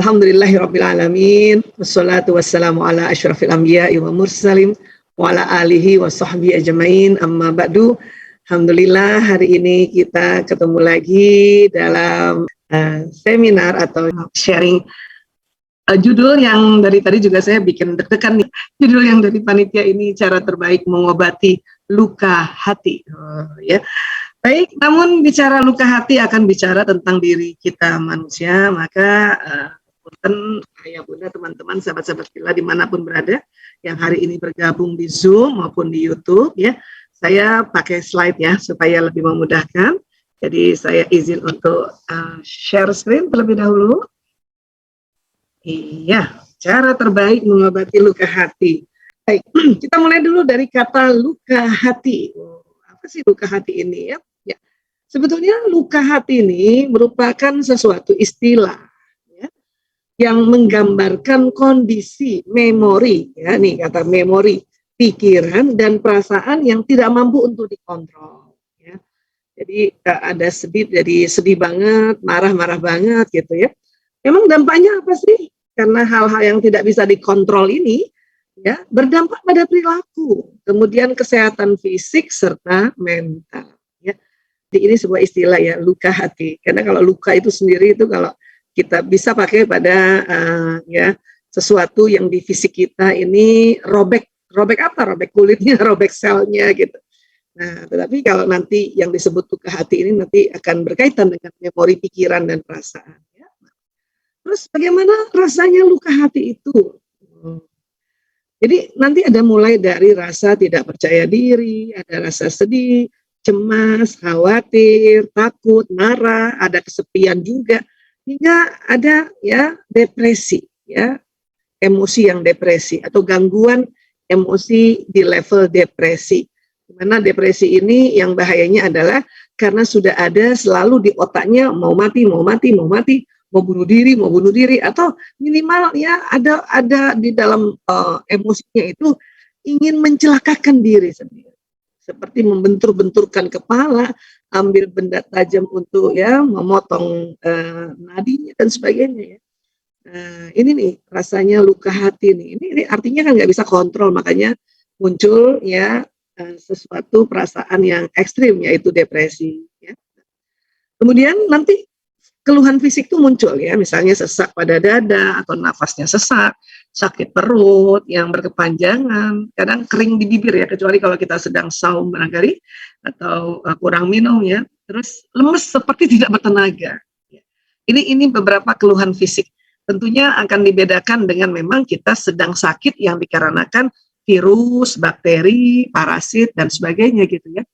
Alhamdulillahirabbil alamin. Wassalatu wassalamu ala asyrafil anbiya'i wa mursalin wa ala alihi wa sahbihi ajmain. Amma ba'du. Alhamdulillah hari ini kita ketemu lagi dalam seminar atau sharing judul yang dari tadi juga saya bikin deg-degan nih. Judul yang dari panitia ini, cara terbaik mengobati luka hati. Ya. Baik, namun bicara luka hati akan bicara tentang diri kita manusia, maka punten ayah bunda, teman-teman, sahabat-sahabat Villa dimanapun berada yang hari ini bergabung di Zoom maupun di YouTube, ya, saya pakai slide ya supaya lebih memudahkan. Jadi saya izin untuk share screen terlebih dahulu. Iya, cara terbaik mengobati luka hati. Baik, kita mulai dulu dari kata luka hati. Apa sih luka hati ini ya? Ya, sebetulnya luka hati ini merupakan sesuatu istilah ya, yang menggambarkan kondisi memori, ya nih kata memori, pikiran dan perasaan yang tidak mampu untuk dikontrol. Ya. Jadi ada sedih, jadi sedih banget, marah-marah banget gitu ya. Memang dampaknya apa sih? Karena hal-hal yang tidak bisa dikontrol ini ya berdampak pada perilaku, kemudian kesehatan fisik serta mental. Ya. Jadi ini sebuah istilah ya, luka hati. Karena kalau luka itu sendiri itu kalau kita bisa pakai pada ya sesuatu yang di fisik kita ini robek apa? Robek kulitnya, robek selnya gitu. Nah, tetapi kalau nanti yang disebut luka hati ini nanti akan berkaitan dengan memori pikiran dan perasaan. Ya. Terus bagaimana rasanya luka hati itu? Jadi nanti ada mulai dari rasa tidak percaya diri, ada rasa sedih, cemas, khawatir, takut, marah, ada kesepian juga, hingga ada ya depresi, ya emosi yang depresi atau gangguan emosi di level depresi. Dimana depresi ini yang bahayanya adalah karena sudah ada selalu di otaknya mau mati, mau bunuh diri, atau minimal ya ada di dalam emosinya itu ingin mencelakakan diri sendiri, seperti membentur-benturkan kepala, ambil benda tajam untuk ya memotong nadinya dan sebagainya ya. Ini nih rasanya luka hati nih. Ini artinya kan nggak bisa kontrol, makanya muncul ya sesuatu perasaan yang ekstrim yaitu depresi. Ya. Kemudian nanti keluhan fisik itu muncul ya, misalnya sesak pada dada atau nafasnya sesak, sakit perut yang berkepanjangan, kadang kering di bibir ya, kecuali kalau kita sedang saum barangkali atau kurang minum ya, terus lemes seperti tidak bertenaga. Ini beberapa keluhan fisik. Tentunya akan dibedakan dengan memang kita sedang sakit yang dikarenakan virus, bakteri, parasit dan sebagainya gitu ya.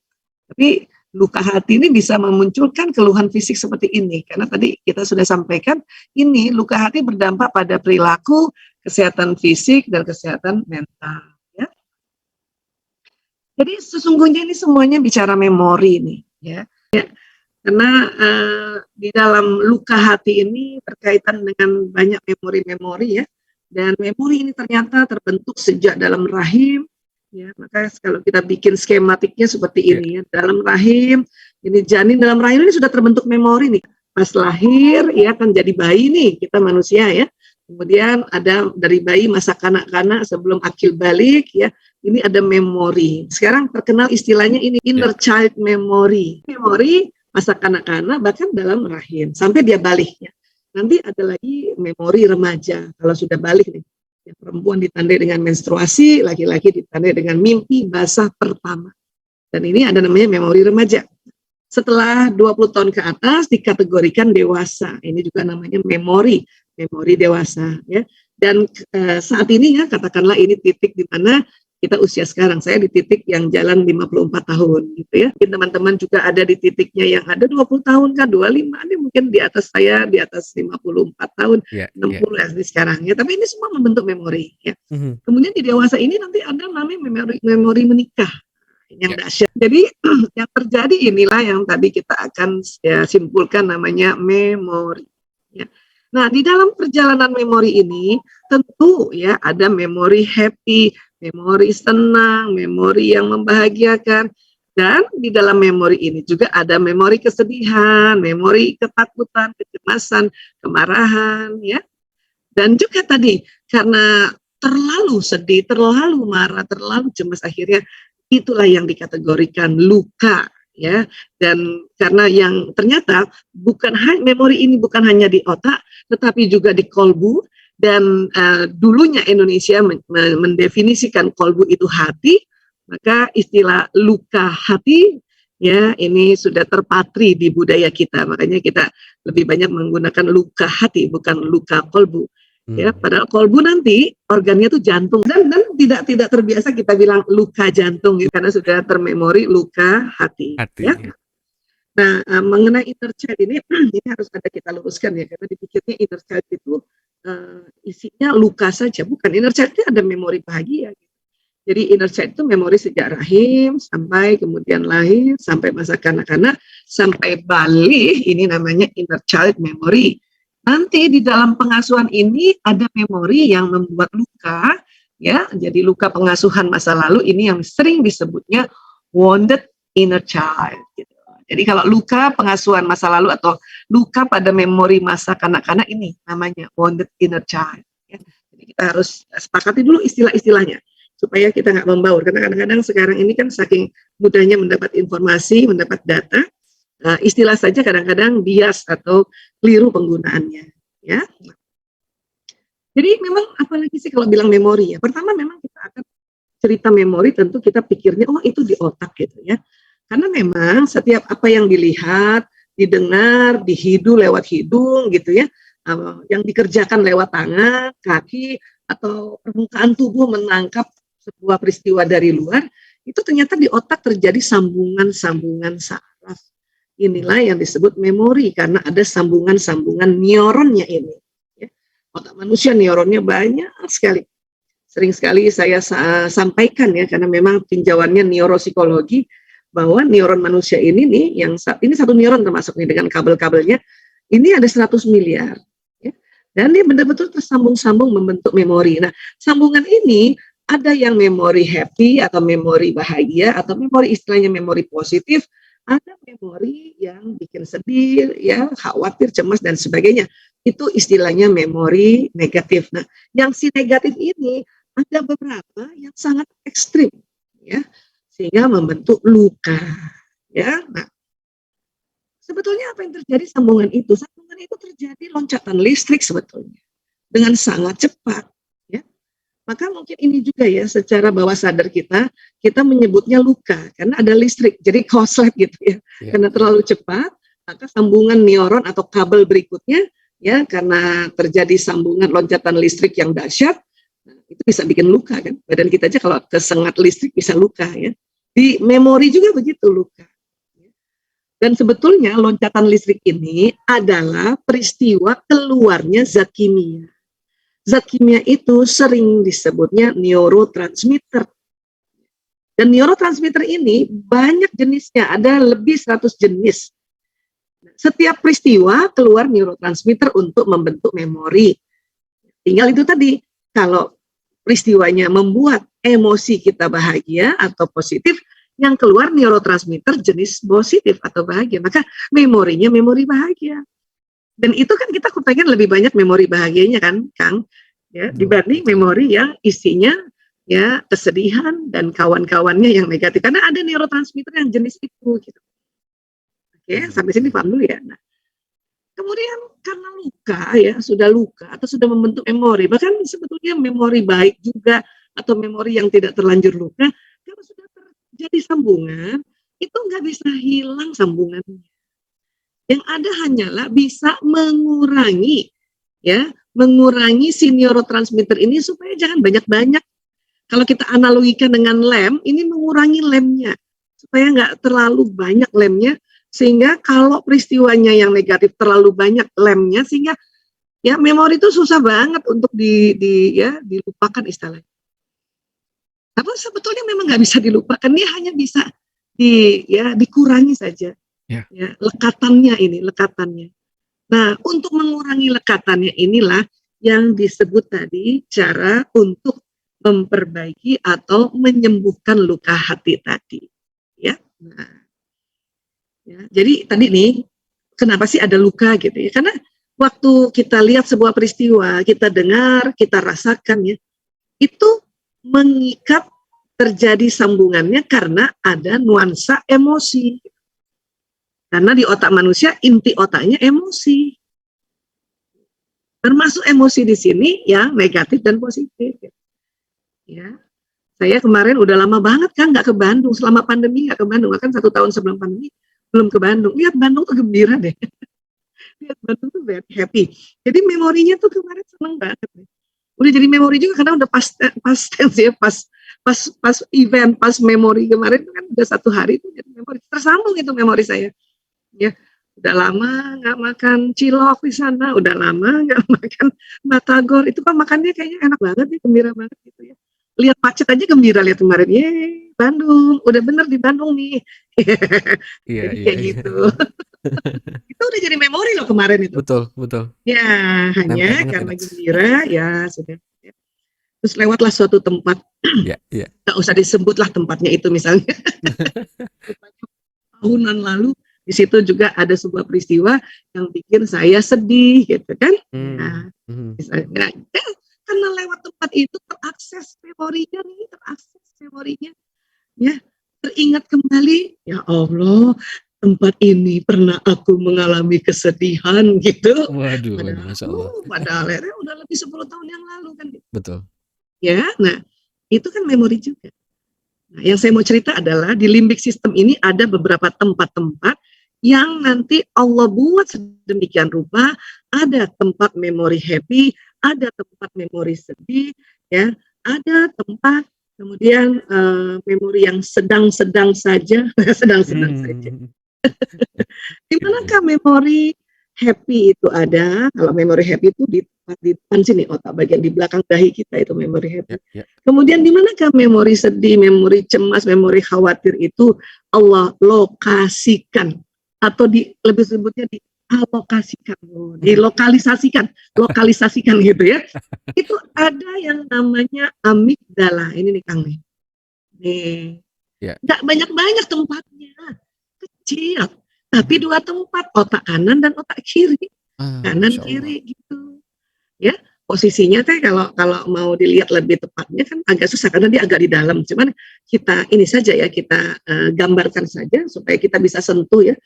Tapi luka hati ini bisa memunculkan keluhan fisik seperti ini, karena tadi kita sudah sampaikan, ini luka hati berdampak pada perilaku, kesehatan fisik, dan kesehatan mental. Ya. Jadi sesungguhnya ini semuanya bicara memori nih, ya. Karena di dalam luka hati ini berkaitan dengan banyak memori-memori ya, dan memori ini ternyata terbentuk sejak dalam rahim. Ya, maka kalau kita bikin skematiknya seperti ini ya, dalam rahim, ini janin dalam rahim ini sudah terbentuk memori nih. Pas lahir ya kan jadi bayi nih kita manusia ya. Kemudian ada dari bayi masa kanak-kanak sebelum akil balik ya. Ini ada memori. Sekarang terkenal istilahnya ini inner child memory. Memori masa kanak-kanak bahkan dalam rahim sampai dia balik ya. Nanti ada lagi memori remaja kalau sudah balik nih. Perempuan ditandai dengan menstruasi, laki-laki ditandai dengan mimpi basah pertama. Dan ini ada namanya memori remaja. Setelah 20 tahun ke atas dikategorikan dewasa. Ini juga namanya memori dewasa ya. Dan saat ini ya katakanlah ini titik di mana kita usia sekarang, saya di titik yang jalan 54 tahun gitu ya. Mungkin teman-teman juga ada di titiknya yang ada 20 tahun kan, 25, ada mungkin di atas saya, di atas 54 tahun, 60 ya sekarang ya. Tapi ini semua membentuk memori ya. Kemudian di dewasa ini nanti ada namanya memori menikah yang dahsyat. Jadi yang terjadi inilah yang tadi kita akan ya, simpulkan namanya memori ya. Nah, di dalam perjalanan memori ini tentu ya ada memori happy, memori senang, memori yang membahagiakan, dan di dalam memori ini juga ada memori kesedihan, memori ketakutan, kecemasan, kemarahan ya. Dan juga tadi karena terlalu sedih, terlalu marah, terlalu cemas, akhirnya itulah yang dikategorikan luka, ya. Dan karena yang ternyata memori ini bukan hanya di otak, tetapi juga di kolbu. Dan dulunya Indonesia mendefinisikan kolbu itu hati, maka istilah luka hati, ya, ini sudah terpatri di budaya kita. Makanya kita lebih banyak menggunakan luka hati, bukan luka kolbu. Ya, padahal kolbu nanti organnya itu jantung, dan tidak terbiasa kita bilang luka jantung gitu, karena sudah termemori luka hati. Ya. Nah, mengenai inner child ini harus ada kita luruskan ya, karena dipikirnya inner child itu isinya luka saja, bukan. Inner child itu ada memori bahagia. Jadi inner child itu memori sejak rahim sampai kemudian lahir, sampai masa kanak-kanak, sampai balik, ini namanya inner child memory. Nanti di dalam pengasuhan ini ada memori yang membuat luka, ya. Jadi luka pengasuhan masa lalu ini yang sering disebutnya wounded inner child. Gitu. Jadi kalau luka pengasuhan masa lalu atau luka pada memori masa kanak-kanak ini namanya wounded inner child. Ya. Jadi kita harus sepakati dulu istilah-istilahnya supaya kita nggak membaur. Karena kadang-kadang sekarang ini kan saking mudahnya mendapat informasi, mendapat data. Istilah saja kadang-kadang bias atau keliru penggunaannya, ya. Jadi memang apalagi sih kalau bilang memori ya. Pertama memang kita akan cerita memori, tentu kita pikirnya oh itu di otak gitu ya. Karena memang setiap apa yang dilihat, didengar, dihidu lewat hidung gitu ya, yang dikerjakan lewat tangan, kaki atau permukaan tubuh menangkap sebuah peristiwa dari luar, itu ternyata di otak terjadi sambungan-sambungan saraf. Inilah yang disebut memori, karena ada sambungan-sambungan neuronnya ini. Ya. Otak manusia neuronnya banyak sekali. Sering sekali saya sampaikan ya, karena memang tinjauannya neuropsikologi, bahwa neuron manusia ini nih, yang ini satu neuron termasuk nih dengan kabel-kabelnya, ini ada 100 miliar. Ya. Dan dia benar-betul tersambung-sambung membentuk memori. Nah, sambungan ini ada yang memori happy atau memori bahagia, atau memori istilahnya memori positif, ada memori yang bikin sedih, ya, khawatir, cemas, dan sebagainya. Itu istilahnya memori negatif. Nah, yang si negatif ini ada beberapa yang sangat ekstrim, ya, sehingga membentuk luka, ya. Nah, sebetulnya apa yang terjadi sambungan itu? Sambungan itu terjadi loncatan listrik sebetulnya dengan sangat cepat. Maka mungkin ini juga ya, secara bawah sadar kita menyebutnya luka, karena ada listrik, jadi korslet gitu ya. Karena terlalu cepat, maka sambungan neuron atau kabel berikutnya, ya, karena terjadi sambungan loncatan listrik yang dahsyat, itu bisa bikin luka kan. Badan kita aja kalau kesengat listrik bisa luka ya. Di memori juga begitu, luka. Dan sebetulnya loncatan listrik ini adalah peristiwa keluarnya zat kimia. Zat kimia itu sering disebutnya neurotransmitter. Dan neurotransmitter ini banyak jenisnya, ada lebih 100 jenis. Setiap peristiwa keluar neurotransmitter untuk membentuk memori. Tinggal itu tadi, kalau peristiwanya membuat emosi kita bahagia atau positif, yang keluar neurotransmitter jenis positif atau bahagia, maka memorinya memori bahagia. Dan itu kan kita kepengen lebih banyak memori bahagianya kan, Kang, ya, dibanding memori yang isinya ya kesedihan dan kawan-kawannya yang negatif. Karena ada neurotransmitter yang jenis itu, gitu. Oke, sampai sini paham dulu ya. Nah, kemudian karena luka ya, sudah luka atau sudah membentuk memori, bahkan sebetulnya memori baik juga atau memori yang tidak terlanjur luka, kalau sudah terjadi sambungan, itu nggak bisa hilang sambungannya. Yang ada hanyalah bisa mengurangi, ya, mengurangi si neurotransmitter ini supaya jangan banyak-banyak. Kalau kita analogikan dengan lem, ini mengurangi lemnya supaya nggak terlalu banyak lemnya, sehingga kalau peristiwanya yang negatif terlalu banyak lemnya, sehingga ya memori itu susah banget untuk dilupakan istilahnya. Tapi sebetulnya memang nggak bisa dilupakan, dia hanya bisa dikurangi saja. Ya, lekatannya. Nah, untuk mengurangi lekatannya inilah yang disebut tadi cara untuk memperbaiki atau menyembuhkan luka hati tadi. Ya. Nah, ya, jadi tadi nih, kenapa sih ada luka gitu ya? Karena waktu kita lihat sebuah peristiwa, kita dengar, kita rasakan ya, itu mengikat, terjadi sambungannya karena ada nuansa emosi. Karena di otak manusia, inti otaknya emosi. Termasuk emosi di sini yang negatif dan positif. Ya, saya kemarin udah lama banget kan nggak ke Bandung, selama pandemi nggak ke Bandung, kan 1 tahun sebelum pandemi belum ke Bandung. Lihat Bandung tuh gembira deh. Lihat Bandung tuh very happy. Jadi memorinya tuh kemarin seneng banget. Udah jadi memori juga karena udah pas tense ya, pas event, pas memori kemarin kan udah 1 hari itu jadi memori. Tersambung itu memori saya. Ya, udah lama nggak makan cilok di sana, udah lama nggak makan batagor. Itu kan makannya kayaknya enak banget ya, gembira banget gitu ya. Lihat macet aja gembira lihat kemarin. Yeay, Bandung, udah bener di Bandung nih. Iya, Jadi iya, kayak iya. gitu. Itu udah jadi memori loh kemarin itu. Betul, betul. Ya, Nempel hanya banget ya, karena Mas. gembira ya sudah. Ya. Terus lewatlah suatu tempat, Iya, iya. nggak usah disebutlah tempatnya itu misalnya. Tahunan lalu di situ juga ada sebuah peristiwa yang bikin saya sedih gitu kan. Nah, Mhm. misalnya karena lewat tempat itu terakses memorinya nih, terakses memorinya ya, teringat kembali, ya Allah, tempat ini pernah aku mengalami kesedihan gitu. Waduh, waduh, Padahal, Masya Allah. padahal akhirnya udah lebih 10 tahun yang lalu kan gitu. Betul. Ya, nah itu kan memori juga. Nah, yang saya mau cerita adalah di limbic system ini ada beberapa tempat-tempat yang nanti Allah buat sedemikian rupa, ada tempat memori happy, ada tempat memori sedih, ya, ada tempat kemudian memori yang sedang-sedang saja, sedang-sedang saja. Mhm. Di Iya, iya. manakah memori happy itu ada? Kalau memori happy itu di depan sini, otak bagian di belakang dahi kita itu memori happy. Ya, ya. Kemudian di manakah memori sedih, memori cemas, memori khawatir itu Allah lokasikan atau lebih sebutnya dialokasikan, lokalisasikan gitu ya. Itu ada yang namanya amigdala. Ini nih Kang nih. Nih, Ya. nggak banyak-banyak tempatnya, kecil. Tapi 2 tempat, otak kanan dan otak kiri. Kanan Masya Allah. kiri gitu. Ya, posisinya teh kalau kalau mau dilihat lebih tepatnya kan agak susah karena dia agak di dalam. Cuman kita ini saja ya, kita gambarkan saja supaya kita bisa sentuh ya.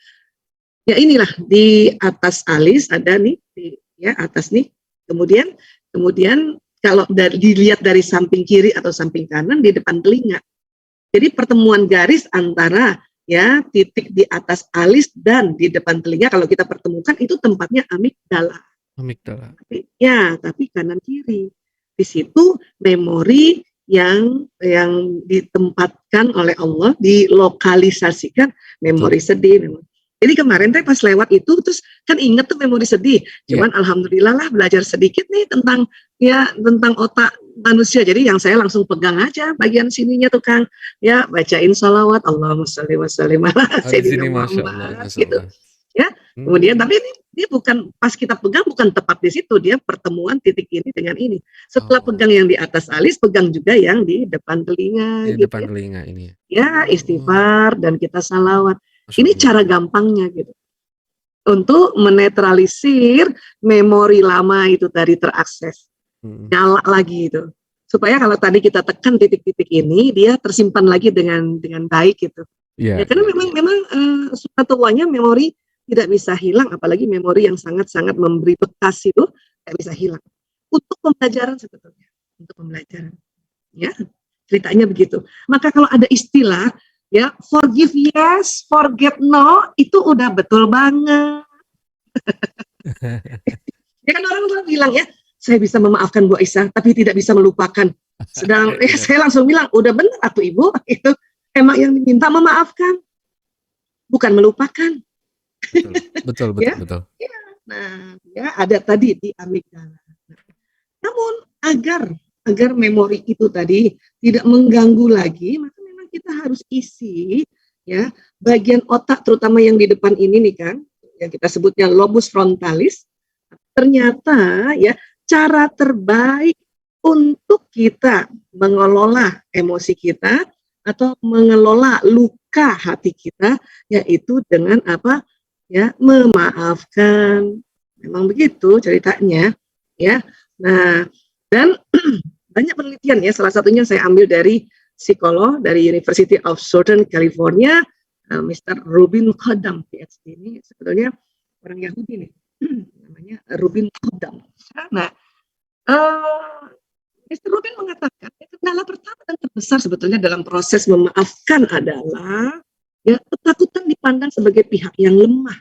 Ya inilah di atas alis ada nih, ya atas nih. Kemudian kemudian kalau dilihat dari samping kiri atau samping kanan di depan telinga. Jadi pertemuan garis antara ya titik di atas alis dan di depan telinga kalau kita pertemukan itu tempatnya amigdala. Amigdala. Tapi kanan kiri. Di situ memori yang ditempatkan oleh Allah, dilokalisasikan memori Betul. sedih. Jadi kemarin teh pas lewat itu terus kan inget tuh memori sedih. Iya. Cuman alhamdulillah lah belajar sedikit nih tentang otak manusia. Jadi yang saya langsung pegang aja bagian sininya tuh Kang. Ya, bacain salawat Allahumma sholli wa sallim ala Di sayyidina sini Masya Allah, Muhammad Masya gitu. Allah. Ya. Kemudian tapi ini bukan pas kita pegang bukan tepat di situ, dia pertemuan titik ini dengan ini. Setelah pegang yang di atas alis, pegang juga yang di depan telinga Di gitu depan ya. telinga ini ya. Ya, istighfar dan kita salawat. Masya Ini Allah. cara gampangnya gitu. Untuk menetralisir memori lama itu tadi terakses. Nyala lagi itu. Supaya kalau tadi kita tekan titik-titik ini, dia tersimpan lagi dengan baik gitu. Iya, Ya, karena iya, memang sunatullahnya memori tidak bisa hilang, apalagi memori yang sangat-sangat memberi bekas itu tidak bisa hilang. Untuk pembelajaran sebetulnya, untuk pembelajaran. Ya, ceritanya begitu. Maka kalau ada istilah ya forgive yes, forget no, itu udah betul banget. Ya kan orang bilang ya, saya bisa memaafkan Bu Aisyah, tapi tidak bisa melupakan. Sedang saya langsung bilang, udah benar atuh Ibu, itu emang yang diminta memaafkan, bukan melupakan. Betul. Ya? Ya, nah, ya ada tadi di amigdala. Namun agar memori itu tadi tidak mengganggu lagi, maka memang kita harus isi ya bagian otak terutama yang di depan ini nih kan, yang kita sebutnya lobus frontalis. Ternyata ya cara terbaik untuk kita mengelola emosi kita atau mengelola luka hati kita yaitu dengan apa? Ya, memaafkan. Memang begitu ceritanya, ya. Nah, dan banyak penelitian ya, salah satunya saya ambil dari psikolog dari University of Southern California, Mr. Rubin Khodam, PhD. Ini sebetulnya orang Yahudi nih, namanya Rubin Khodam. Nah, Mr. Rubin mengatakan, kendala pertama dan terbesar sebetulnya dalam proses memaafkan adalah ya ketakutan dipandang sebagai pihak yang lemah,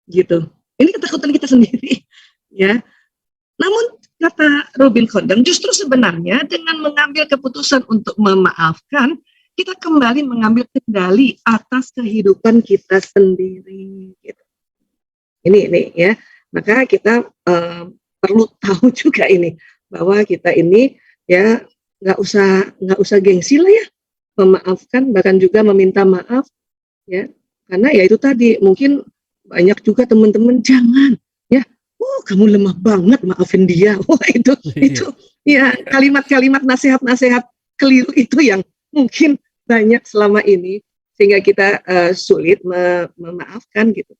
gitu. Ini ketakutan kita sendiri, ya. Namun kata Robin Khodam, justru sebenarnya dengan mengambil keputusan untuk memaafkan, kita kembali mengambil kendali atas kehidupan kita sendiri. Gitu. Ini ya, maka kita perlu tahu juga ini bahwa kita ini ya nggak usah gengsi lah ya memaafkan, bahkan juga meminta maaf ya, karena ya itu tadi mungkin banyak juga teman-teman jangan ya, oh kamu lemah banget maafin dia, wah itu ya kalimat-kalimat nasihat-nasihat keliru itu yang mungkin banyak selama ini sehingga kita sulit memaafkan gitu.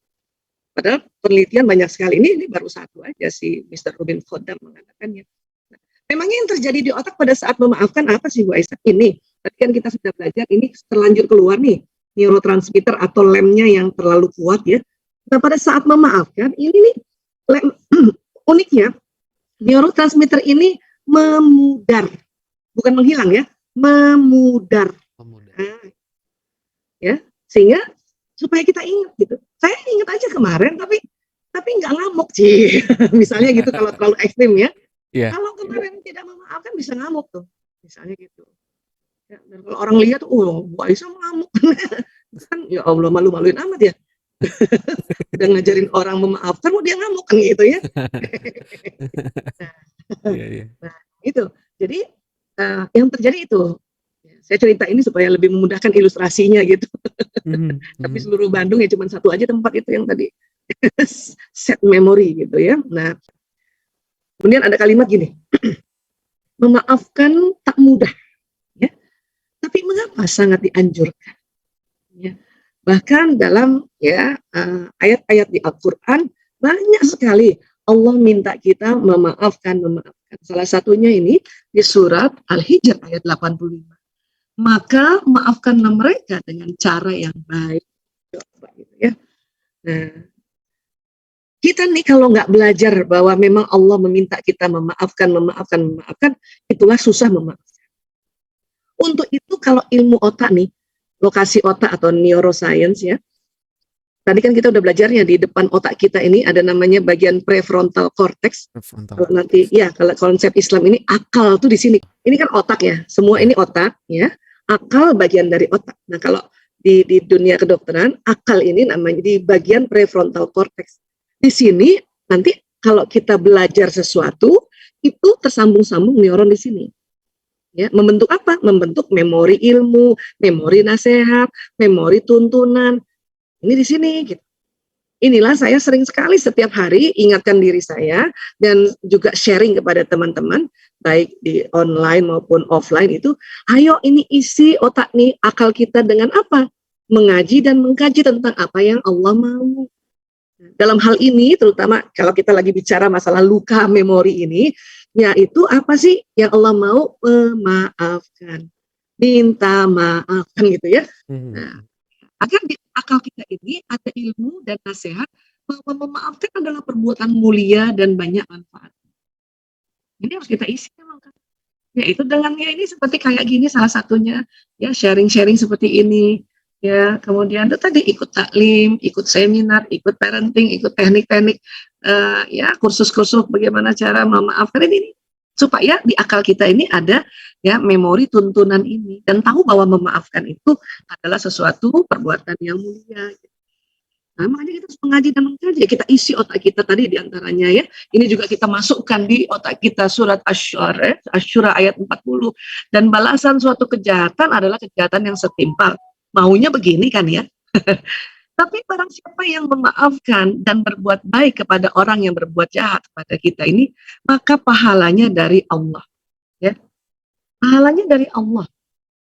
Padahal penelitian banyak sekali, ini baru satu aja si Mr. Rubin Khodam mengatakannya. Nah, memangnya yang terjadi di otak pada saat memaafkan apa sih Bu Aisyah? Ini tadi kan kita sudah belajar, ini terlanjur keluar nih neurotransmitter atau lemnya yang terlalu kuat ya. Nah pada saat memaafkan ini nih uniknya neurotransmitter ini memudar, bukan menghilang ya, memudar. Nah, ya sehingga supaya kita ingat gitu. Saya ingat aja kemarin tapi nggak ngamuk sih. Misalnya gitu kalau terlalu ekstrim ya. Yeah. Kalau kemarin tidak memaafkan bisa ngamuk tuh. Misalnya gitu. Ya, dan kalau orang lihat oh Bu Aisyah ngamuk. Kan ya Allah malu-maluin amat ya. Udah ngajarin orang memaafkan mau dia ngamuk kan gitu ya. Nah, itu. Jadi yang terjadi itu saya cerita ini supaya lebih memudahkan ilustrasinya gitu. Tapi seluruh Bandung ya cuma satu aja tempat itu yang tadi set memory gitu ya. Nah, kemudian ada kalimat gini, memaafkan tak mudah, ya. Tapi mengapa sangat dianjurkan? Ya. Bahkan dalam ya ayat-ayat di Al-Quran banyak sekali Allah minta kita memaafkan. Salah satunya ini di surat Al-Hijr ayat 85. Maka maafkanlah mereka dengan cara yang baik. Coba gitu ya. Nah, kita nih kalau nggak belajar bahwa memang Allah meminta kita memaafkan, itulah susah memaafkan. Untuk itu kalau ilmu otak nih, lokasi otak atau neuroscience ya, tadi kan kita udah belajarnya di depan otak kita ini ada namanya bagian prefrontal cortex. Kalau nanti ya kalau konsep Islam ini akal tuh di sini. Ini kan otak ya, semua ini otak ya. Akal bagian dari otak. Nah kalau di dunia kedokteran, akal ini namanya di bagian prefrontal cortex. Di sini nanti kalau kita belajar sesuatu, itu tersambung-sambung neuron di sini. Ya, membentuk apa? Membentuk memori ilmu, memori nasihat, memori tuntunan. Ini di sini gitu. Inilah saya sering sekali setiap hari ingatkan diri saya dan juga sharing kepada teman-teman baik di online maupun offline itu, ayo ini isi otak nih akal kita dengan apa? Mengaji dan mengkaji tentang apa yang Allah mau. Dalam hal ini terutama kalau kita lagi bicara masalah luka memori ini, yaitu apa sih yang Allah mau? Memaafkan, minta maaf kan gitu ya. Nah, agar di akal kita ini ada ilmu dan nasihat bahwa memaafkan adalah perbuatan mulia dan banyak manfaat. Ini harus kita isi memang kan. Ya itu dengannya ini seperti kayak gini salah satunya ya sharing-sharing seperti ini ya, kemudian itu tadi ikut taklim, ikut seminar, ikut parenting, ikut teknik-teknik ya kursus-kursus bagaimana cara memaafkan ini supaya di akal kita ini ada ya memori tuntunan ini dan tahu bahwa memaafkan itu adalah sesuatu perbuatan yang mulia. Nah, makanya kita harus mengaji dan mengkaji. Kita isi otak kita tadi diantaranya ya. Ini juga kita masukkan di otak kita surat Asy-Syura ayat 40. Dan balasan suatu kejahatan adalah kejahatan yang setimpal. Maunya begini kan ya. Tapi barang siapa yang memaafkan dan berbuat baik kepada orang yang berbuat jahat kepada kita ini, maka pahalanya dari Allah. Ya, pahalanya dari Allah.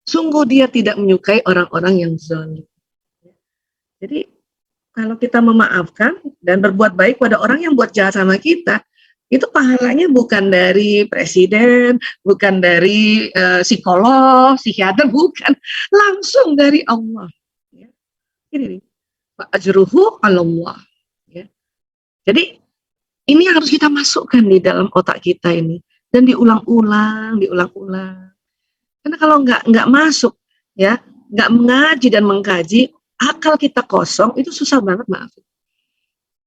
Sungguh dia tidak menyukai orang-orang yang zalim. Jadi kalau kita memaafkan dan berbuat baik pada orang yang buat jahat sama kita, itu pahalanya bukan dari presiden, bukan dari psikolog, psikiater, bukan, langsung dari Allah. Ya. Ini nih, ajruhu 'alallah. Ya. Jadi ini harus kita masukkan di dalam otak kita ini dan diulang-ulang, diulang-ulang. Karena kalau nggak masuk, ya, nggak mengaji dan mengkaji, akal kita kosong, itu susah banget maafin.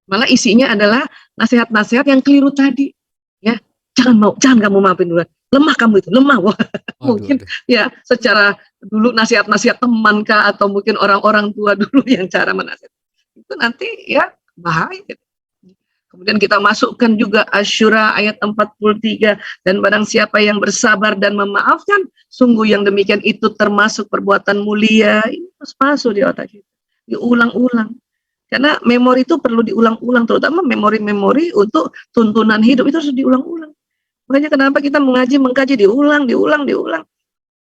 Malah isinya adalah nasihat-nasihat yang keliru tadi, ya. Jangan kamu maafin duluan. Lemah kamu itu, lemah. Wah, mungkin ya secara dulu nasihat-nasihat teman kah atau mungkin orang-orang tua dulu yang cara menasihat. Itu nanti ya bahaya. Kemudian kita masukkan juga Asy-Syura ayat 43, dan barang siapa yang bersabar dan memaafkan, sungguh yang demikian itu termasuk perbuatan mulia. Ini harus masuk di otak kita, diulang-ulang. Karena memori itu perlu diulang-ulang, terutama memori-memori untuk tuntunan hidup itu harus diulang-ulang. Makanya kenapa kita mengaji, mengkaji, diulang.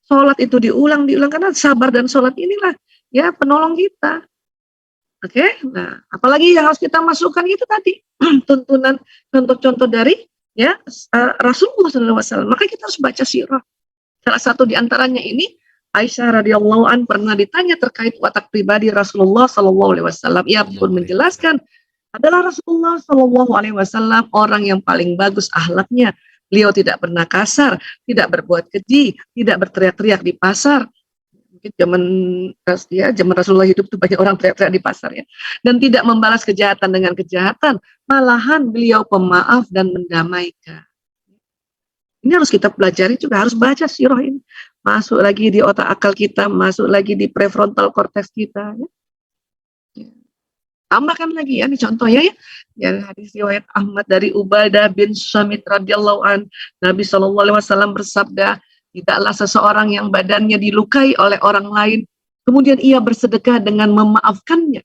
Sholat itu diulang, karena sabar dan sholat inilah ya penolong kita. Oke, nah apalagi yang harus kita masukkan itu tadi tuntunan, contoh-contoh dari ya Rasulullah SAW. Maka kita harus baca sirah. Salah satu diantaranya ini Aisyah radhiyallahu an pernah ditanya terkait watak pribadi Rasulullah SAW. Ia pun menjelaskan adalah Rasulullah SAW orang yang paling bagus akhlaknya. Beliau tidak pernah kasar, tidak berbuat keji, tidak berteriak-teriak di pasar. Mungkin zaman Rasulullah hidup itu banyak orang teriak-teriak di pasar ya, dan tidak membalas kejahatan dengan kejahatan, malahan beliau pemaaf dan mendamaikan. Ini harus kita pelajari juga, harus baca sirah ini, masuk lagi di otak akal kita, masuk lagi di prefrontal cortex kita ya. Tambahkan lagi ya, ini contohnya ya hadis riwayat Ahmad dari Ubadah bin Samit radhiyallahu an, Nabi SAW bersabda, tidaklah seseorang yang badannya dilukai oleh orang lain, kemudian ia bersedekah dengan memaafkannya.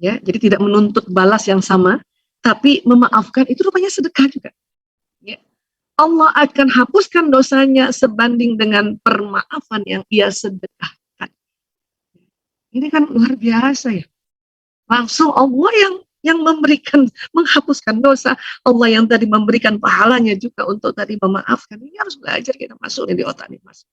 Ya, jadi tidak menuntut balas yang sama, tapi memaafkan itu rupanya sedekah juga. Ya. Allah akan hapuskan dosanya sebanding dengan permaafan yang ia sedekahkan. Ini kan luar biasa ya. Langsung Allah yang memberikan, menghapuskan dosa, Allah yang tadi memberikan pahalanya juga untuk tadi memaafkan. Ini harus belajar kita masukin di otak nih Mas.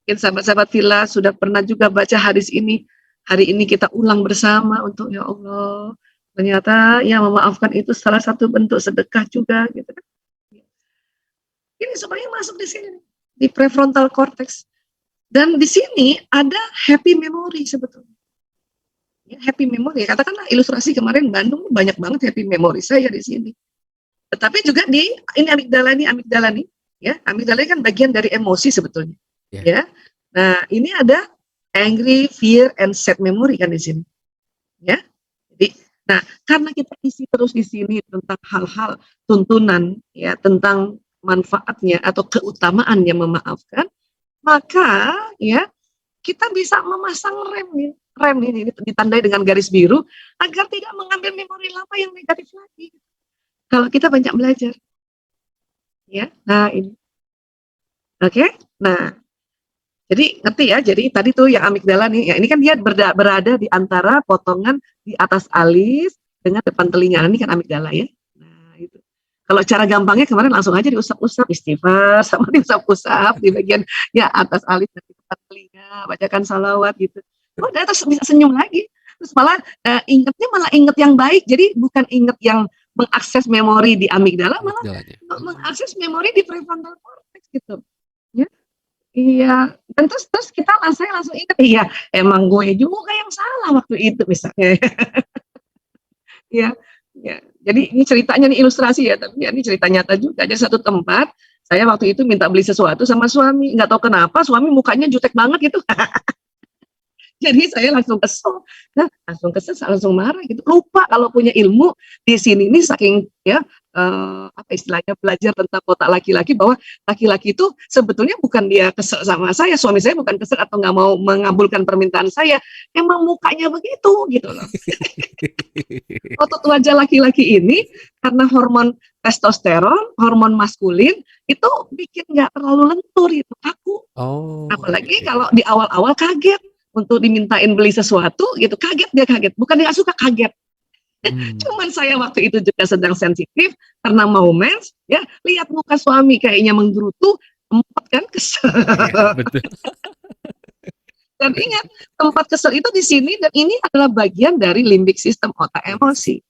Mungkin sahabat-sahabat Villa sudah pernah juga baca hadis ini. Hari ini kita ulang bersama untuk ya Allah. Ternyata ya memaafkan itu salah satu bentuk sedekah juga gitu kan. Ini sebenarnya masuk di sini di prefrontal cortex. Dan di sini ada happy memory sebetulnya. Happy memory, katakanlah ilustrasi kemarin Bandung banyak banget happy memory saya di sini. Tetapi juga di ini amigdala nih, ya amigdala kan bagian dari emosi sebetulnya, ya. Nah ini ada angry, fear, and sad memory kan di sini, ya. Jadi, nah karena kita isi terus di sini tentang hal-hal tuntunan, ya tentang manfaatnya atau keutamaannya memaafkan, maka ya kita bisa memasang rem ini ditandai dengan garis biru agar tidak mengambil memori lama yang negatif lagi. Kalau kita banyak belajar, ya. Nah ini, oke. Nah, jadi ngerti ya. Jadi tadi tuh yang amigdala nih, ya ini kan dia berada di antara potongan di atas alis dengan depan telinga. Ini kan amigdala ya. Nah itu. Kalau cara gampangnya kemarin langsung aja diusap-usap, istighfar sama diusap-usap di bagian ya atas alis dan di depan telinga, bacakan salawat gitu. Udah terus bisa senyum lagi, terus malah inget yang baik, jadi bukan inget yang mengakses memori di amigdala, malah mengakses memori di prefrontal cortex gitu, ya. Iya, dan terus kita langsung inget, iya emang gue juga yang salah waktu itu misalnya, ya. Jadi ini ceritanya nih ilustrasi ya, tapi ya, ini cerita nyata juga. Jadi satu tempat saya waktu itu minta beli sesuatu sama suami, nggak tahu kenapa suami mukanya jutek banget gitu. Jadi saya langsung kesel, langsung marah gitu. Lupa kalau punya ilmu di sini ini saking ya apa istilahnya belajar tentang otak laki-laki, bahwa laki-laki itu sebetulnya bukan dia kesel sama saya, suami saya bukan kesel atau nggak mau mengabulkan permintaan saya, emang mukanya begitu gitu loh. Otot wajah laki-laki ini karena hormon testosteron, hormon maskulin itu bikin nggak terlalu lentur gitu, kaku. Apalagi kalau di awal-awal kaget. untuk dimintain beli sesuatu gitu, kaget, bukan dia nggak suka, kaget. Hmm. Cuman saya waktu itu juga sedang sensitif karena mau mens, ya lihat muka suami kayaknya menggerutu, tempat kan kesel. Iya, betul. Dan ingat, tempat kesel itu di sini, dan ini adalah bagian dari limbik sistem otak emosi.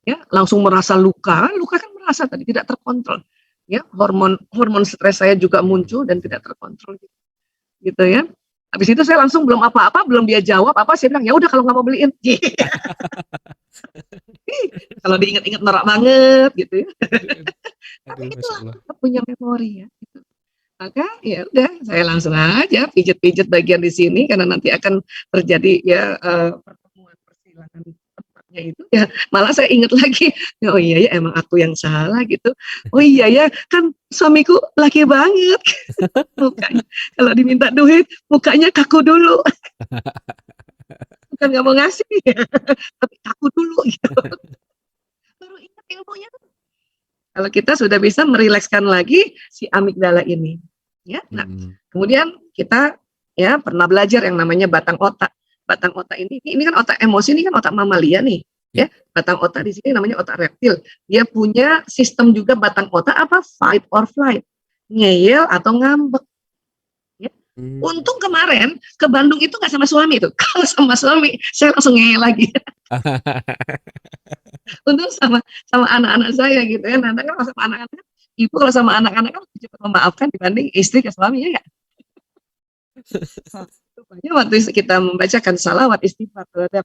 Ya, langsung merasa luka kan merasa tadi tidak terkontrol. Ya, hormon stres saya juga muncul dan tidak terkontrol gitu ya. Habis itu saya langsung belum apa-apa, belum dia jawab apa, saya bilang ya udah kalau nggak mau beliin. Kalau diingat-ingat norak banget gitu ya. Tapi Aduh, Masya itulah Allah. kita punya memori ya. Gitu. Maka ya udah saya langsung aja pijet-pijet bagian di sini karena nanti akan terjadi ya pertemuan persilangan tempatnya itu ya, malah saya ingat lagi, oh iya ya emang aku yang salah gitu. Oh iya ya kan suamiku laki banget. Mukanya kalau diminta duit mukanya kaku dulu. Bukan nggak mau ngasih ya, tapi kaku dulu gitu. Baru ingat ilmunya. Kalau kita sudah bisa merilekskan lagi si amigdala ini, ya. Nah, kemudian kita ya pernah belajar yang namanya batang otak. Batang otak ini kan otak emosi, ini kan otak mamalia nih, ya. Batang otak di sini namanya otak reptil. Dia punya sistem juga batang otak apa? Fight or flight, ngeyel atau ngambek. Ya. Untung kemarin ke Bandung itu nggak sama suami itu. Kalau sama suami, saya langsung ngeyel lagi. Untung sama anak-anak saya gitu ya. Nanti kan sama anak-anak, ibu kalau sama anak-anak kan cepat memaafkan dibanding istri ke suami ya. Rupanya waktu kita membacakan salawat istighfar terhadap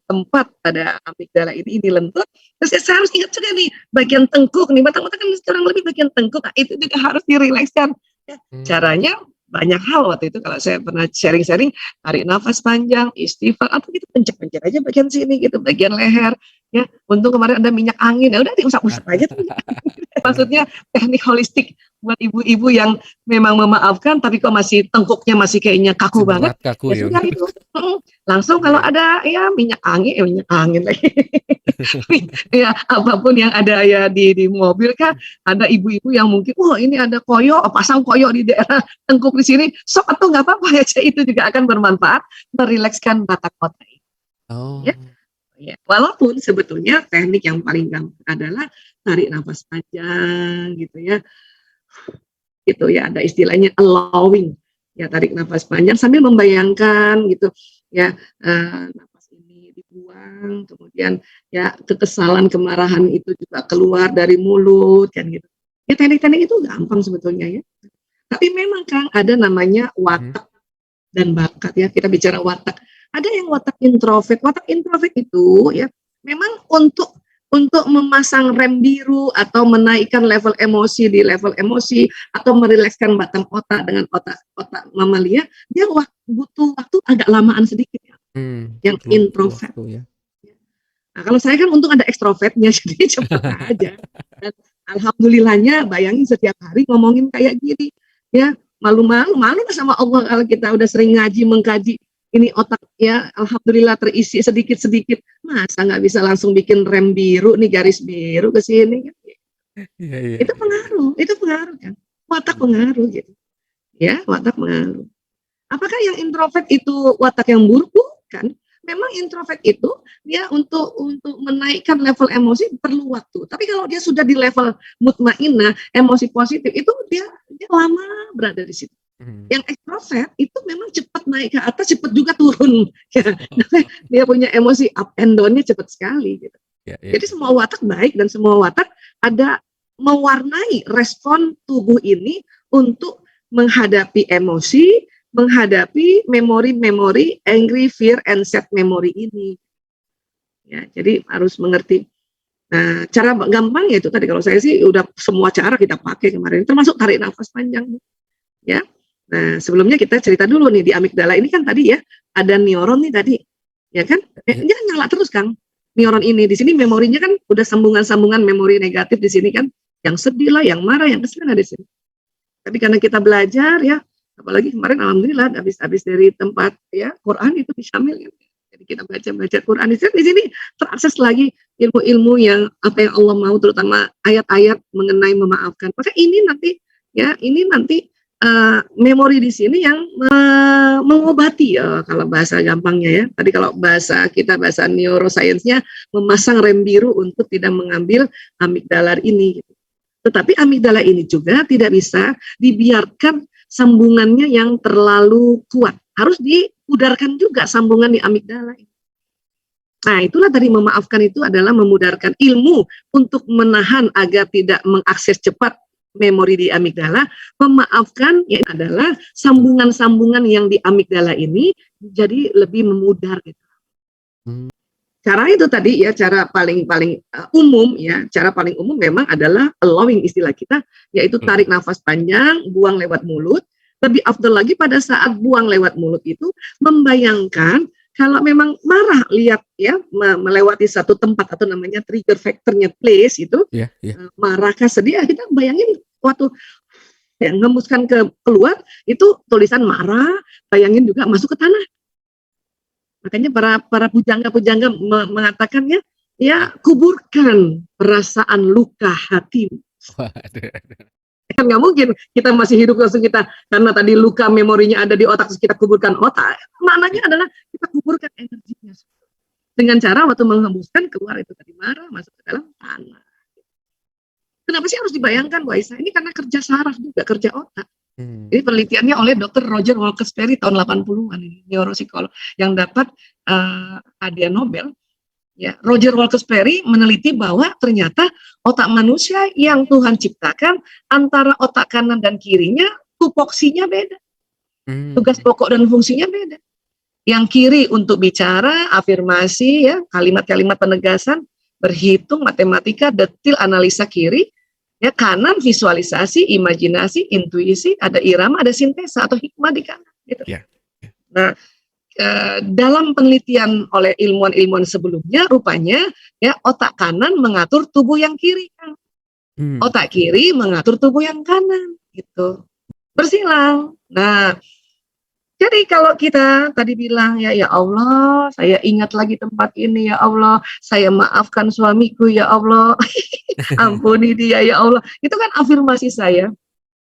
tempat pada amigdala ini lentut, terus saya harus ingat juga nih bagian tengkuk nih, batang otak kan kurang lebih bagian tengkuk, nah, itu juga harus dirilekskan. Ya. Caranya banyak hal waktu itu kalau saya pernah sharing-sharing, tarik nafas panjang, istighfar, atau gitu pencet-pencet aja bagian sini gitu, bagian leher. Ya, untung kemarin ada minyak angin, ya udah diusap-usap aja tuh. Maksudnya teknik holistik buat ibu-ibu yang memang memaafkan tapi kok masih tengkuknya masih kayaknya kaku banget. Kaku, ya sudah itu. Langsung kalau ada ya minyak angin lagi. Ya apapun yang ada ya di mobil kan, ada ibu-ibu yang mungkin ini ada koyo, pasang koyo di daerah tengkuk di sini, sok atau nggak apa-apa ya, itu juga akan bermanfaat merilekskan batang otak. Oh. Ya, walaupun sebetulnya teknik yang paling gampang adalah tarik nafas panjang gitu ya. Gitu ya, ada istilahnya allowing. Ya, tarik nafas panjang sambil membayangkan gitu ya, nafas ini dibuang, kemudian ya kekesalan, kemarahan itu juga keluar dari mulut kan gitu. Ya teknik-teknik itu gampang sebetulnya ya. Tapi memang Kang ada namanya watak dan bakat ya. Kita bicara watak. Ada yang watak introvert. Watak introvert itu ya memang untuk memasang rem biru atau menaikkan level emosi di level emosi atau merilekskan batang otak dengan otak mamalia, dia butuh waktu agak lamaan sedikit ya. Yang introvert. Ya. Nah, kalau saya kan untung ada ekstrovertnya, jadi cepat aja. Dan alhamdulillahnya, bayangin setiap hari ngomongin kayak gini, ya malu sama Allah kalau kita udah sering ngaji mengkaji. Ini otak ya alhamdulillah terisi sedikit-sedikit, masa nggak bisa langsung bikin rem biru nih, garis biru ke sini. Itu pengaruh kan, watak pengaruh gitu. Ya, watak pengaruh. Apakah yang introvert itu watak yang buruk? Bukan. Memang introvert itu dia untuk menaikkan level emosi perlu waktu. Tapi kalau dia sudah di level mutmainnah, emosi positif, itu dia lama berada di situ. Yang ekstrovert itu memang cepat naik ke atas, cepat juga turun. Dia punya emosi up and down-nya cepat sekali. Gitu. Jadi semua watak baik dan semua watak ada mewarnai respon tubuh ini untuk menghadapi emosi, menghadapi memori-memori angry, fear, and sad memory ini. Ya, jadi harus mengerti. Nah, cara gampang ya itu tadi, kalau saya sih udah semua cara kita pakai kemarin, termasuk tarik nafas panjang. Ya. Nah, sebelumnya kita cerita dulu nih di amigdala ini kan tadi ya ada neuron nih tadi, ya kan? Dia nyala terus Kang. Neuron ini di sini memorinya kan udah sambungan-sambungan memori negatif di sini kan, yang sedih lah, yang marah, yang kesel ada di sini. Tapi karena kita belajar ya, apalagi kemarin alhamdulillah habis dari tempat ya Quran itu disamil kan. Jadi kita baca Quran di sini terakses lagi ilmu-ilmu yang apa yang Allah mau, terutama ayat-ayat mengenai memaafkan. Maka ini nanti memori di sini yang mengobati ya kalau bahasa gampangnya ya. Tadi kalau bahasa kita bahasa neuroscience-nya memasang rem biru untuk tidak mengambil amigdala ini. Gitu. Tetapi amigdala ini juga tidak bisa dibiarkan sambungannya yang terlalu kuat. Harus diudarkan juga sambungan di amigdala. Nah, itulah tadi memaafkan itu adalah memudarkan ilmu untuk menahan agar tidak mengakses cepat memori di amigdala. Memaafkan ya adalah sambungan-sambungan yang di amigdala ini jadi lebih memudar gitu. Cara itu tadi ya cara paling umum ya, cara paling umum memang adalah allowing istilah kita, yaitu tarik nafas panjang, buang lewat mulut. Lebih afdal lagi pada saat buang lewat mulut itu membayangkan kalau memang marah lihat ya melewati satu tempat atau namanya trigger factornya place itu marah kah sedih kita bayangin waktu ya, ngembuskan keluar itu tulisan marah, bayangin juga masuk ke tanah. Makanya para pujangga mengatakannya ya kuburkan perasaan luka hati. Kan nggak mungkin kita masih hidup langsung kita karena tadi luka memorinya ada di otak terus kita kuburkan otak. Maknanya adalah kita kuburkan energinya dengan cara waktu menghembuskan keluar itu tadi marah masuk ke dalam tanah. Kenapa sih harus dibayangkan Bu Aisyah? Ini karena kerja saraf juga, kerja otak. Ini penelitiannya oleh Dr. Roger Wilkes-Barre tahun 80-an ini, neuropsikolog yang dapat hadiah Nobel. Ya, Roger Wilkes-Barre meneliti bahwa ternyata otak manusia yang Tuhan ciptakan antara otak kanan dan kirinya tupoksinya beda. Tugas pokok dan fungsinya beda. Yang kiri untuk bicara, afirmasi, ya, kalimat-kalimat penegasan, berhitung, matematika, detil, analisa kiri. Ya, kanan visualisasi, imajinasi, intuisi, ada irama, ada sintesa atau hikmah di kanan. Gitu. Nah, dalam penelitian oleh ilmuwan-ilmuwan sebelumnya, rupanya ya otak kanan mengatur tubuh yang kiri, otak kiri mengatur tubuh yang kanan, gitu. Bersilang. Nah, jadi kalau kita tadi bilang ya Allah, saya ingat lagi tempat ini ya Allah, saya maafkan suamiku ya Allah, ampuni dia ya Allah. Itu kan afirmasi saya.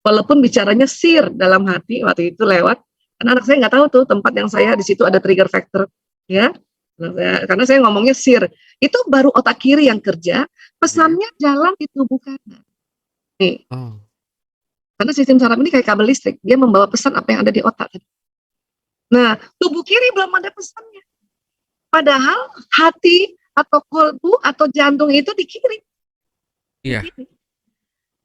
Walaupun bicaranya sir dalam hati waktu itu lewat. Karena anak saya nggak tahu tuh tempat yang saya di situ ada trigger factor, ya. Karena saya ngomongnya sir. Itu baru otak kiri yang kerja, pesannya jalan di tubuh kanan. Nih. Karena sistem saraf ini kayak kabel listrik, dia membawa pesan apa yang ada di otak. Nah, tubuh kiri belum ada pesannya. Padahal hati atau kolbu atau jantung itu di kiri. Iya.